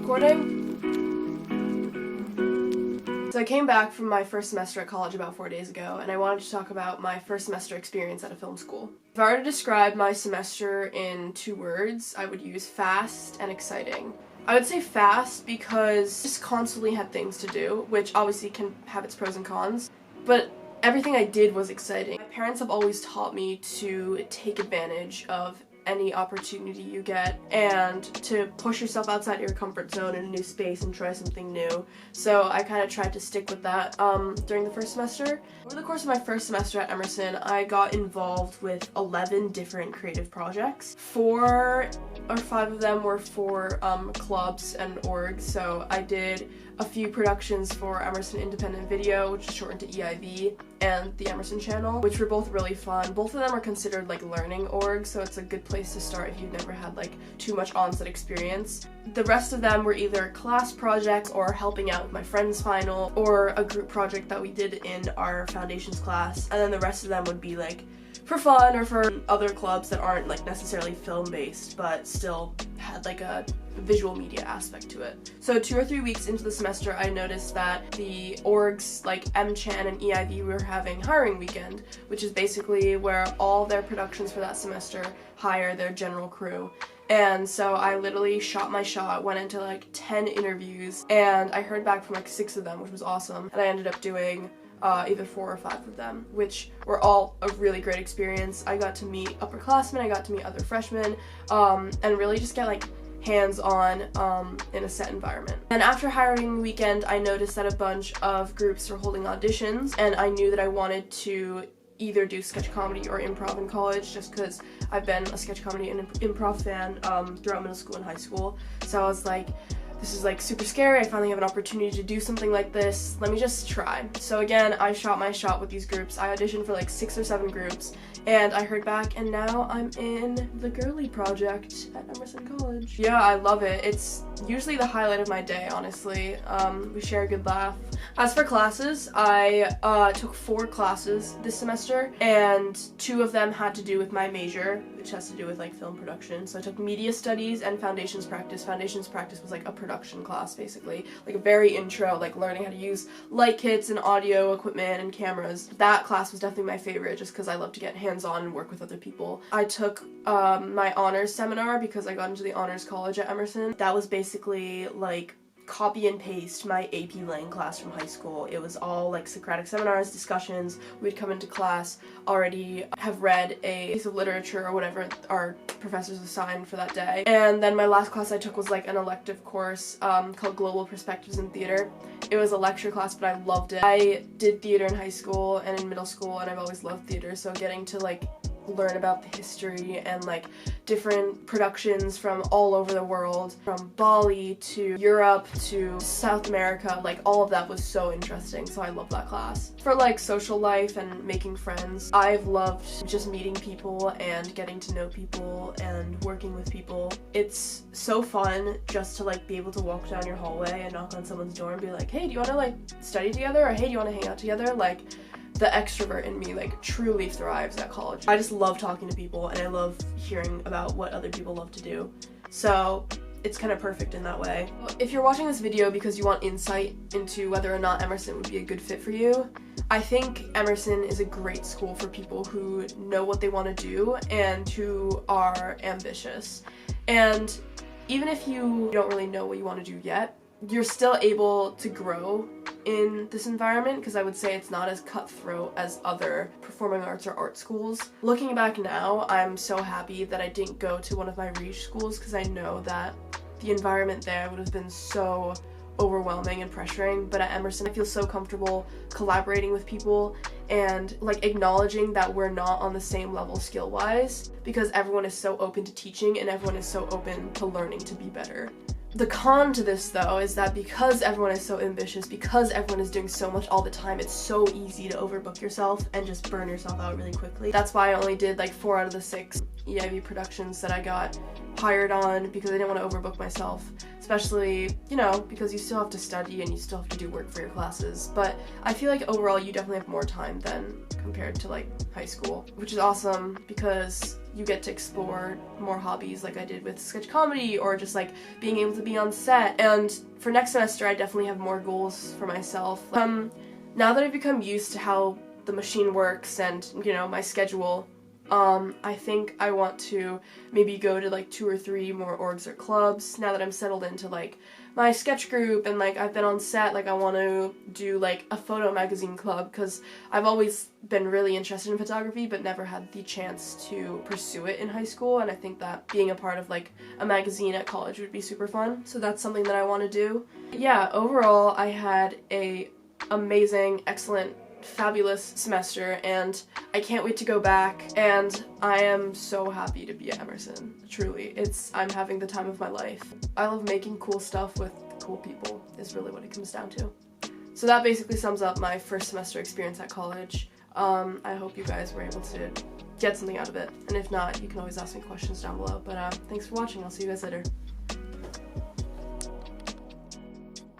Recording. So I came back from my first semester at college about 4 days ago, and I wanted to talk about my first semester experience at a film school. If I were to describe my semester in 2 words, I would use fast and exciting. I would say fast because I just constantly had things to do, which obviously can have its pros and cons, but everything I did was exciting. My parents have always taught me to take advantage of any opportunity you get and to push yourself outside your comfort zone in a new space and try something new. So I kind of tried to stick with that during the first semester. Over the course of my first semester at Emerson, I got involved with 11 different creative projects. 4 or 5 of them were for clubs and orgs, so I did a few productions for Emerson Independent Video, which is shortened to EIV, and the Emerson channel, which were both really fun. Both of them are considered like learning orgs, so it's a good place to start if you've never had like too much on-set experience. The rest of them were either class projects or helping out with my friend's final or a group project that we did in our foundations class, and then the rest of them would be like for fun or for other clubs that aren't like necessarily film-based but still had like a visual media aspect to it. So 2 or 3 weeks into the semester, I noticed that the orgs like MChan and EIV were having hiring weekend, which is basically where all their productions for that semester hire their general crew. And so I literally shot my shot, went into like 10 interviews, and I heard back from like 6 of them, which was awesome. And I ended up doing either 4 or 5 of them, which were all a really great experience. I got to meet upperclassmen, I got to meet other freshmen, and really just get like hands-on in a set environment. And after hiring weekend, I noticed that a bunch of groups were holding auditions, and I knew that I wanted to either do sketch comedy or improv in college, just because I've been a sketch comedy and improv fan throughout middle school and high school. So I was like, this is like super scary, I finally have an opportunity to do something like this, let me just try. So again, I shot my shot with these groups. I auditioned for like 6 or 7 groups, and I heard back, and now I'm in the girly project at Emerson College. Yeah, I love it. It's usually the highlight of my day, honestly. We share a good laugh. As for classes, I took 4 classes this semester, and 2 of them had to do with my major, which has to do with like film production. So I took media studies and foundations practice. Foundations practice was like a production class, basically, like a very intro, like learning how to use light kits and audio equipment and cameras. That class was definitely my favorite, just because I love to get hands-on and work with other people. I took my honors seminar because I got into the honors college at Emerson. That was basically like copy and paste my AP Lang class from high school. It was all like Socratic seminars, discussions. We'd come into class, already have read a piece of literature or whatever our professors assigned for that day. And then my last class I took was like an elective course called Global Perspectives in Theater. It was a lecture class, but I loved it. I did theater in high school and in middle school, and I've always loved theater, so getting to like learn about the history and like different productions from all over the world, from Bali to Europe to South America, like all of that was so interesting, so I love that class. For like social life and making friends, I've loved just meeting people and getting to know people and working with people. It's so fun just to like be able to walk down your hallway and knock on someone's door and be like, hey, do you want to like study together, or hey, do you want to hang out together? Like, the extrovert in me like truly thrives at college. I just love talking to people, and I love hearing about what other people love to do. So it's kind of perfect in that way. If you're watching this video because you want insight into whether or not Emerson would be a good fit for you, I think Emerson is a great school for people who know what they want to do and who are ambitious. And even if you don't really know what you want to do yet, you're still able to grow in this environment, because I would say it's not as cutthroat as other performing arts or art schools. Looking back now, I'm so happy that I didn't go to one of my Reach schools, because I know that the environment there would have been so overwhelming and pressuring. But at Emerson, I feel so comfortable collaborating with people and like acknowledging that we're not on the same level skill-wise, because everyone is so open to teaching and everyone is so open to learning to be better. The con to this, though, is that because everyone is so ambitious, because everyone is doing so much all the time, it's so easy to overbook yourself and just burn yourself out really quickly. That's why I only did like 4 out of the 6 EIV productions that I got hired on, because I didn't want to overbook myself, especially, you know, because you still have to study and you still have to do work for your classes. But I feel like overall you definitely have more time than compared to like high school, which is awesome because you get to explore more hobbies like I did with sketch comedy, or just like being able to be on set. And for next semester, I definitely have more goals for myself. Now that I've become used to how the machine works and, you know, my schedule, I think I want to maybe go to like 2 or 3 more orgs or clubs now that I'm settled into like my sketch group and like I've been on set. Like I want to do like a photo magazine club because I've always been really interested in photography but never had the chance to pursue it in high school, and I think that being a part of like a magazine at college would be super fun. So that's something that I want to do. Yeah, overall I had a amazing, excellent, fabulous semester, and I can't wait to go back, and I am so happy to be at Emerson. Truly, I'm having the time of my life. I love making cool stuff with cool people is really what it comes down to. So that basically sums up my first semester experience at college. I hope you guys were able to get something out of it, and if not, you can always ask me questions down below. But thanks for watching. I'll see you guys later.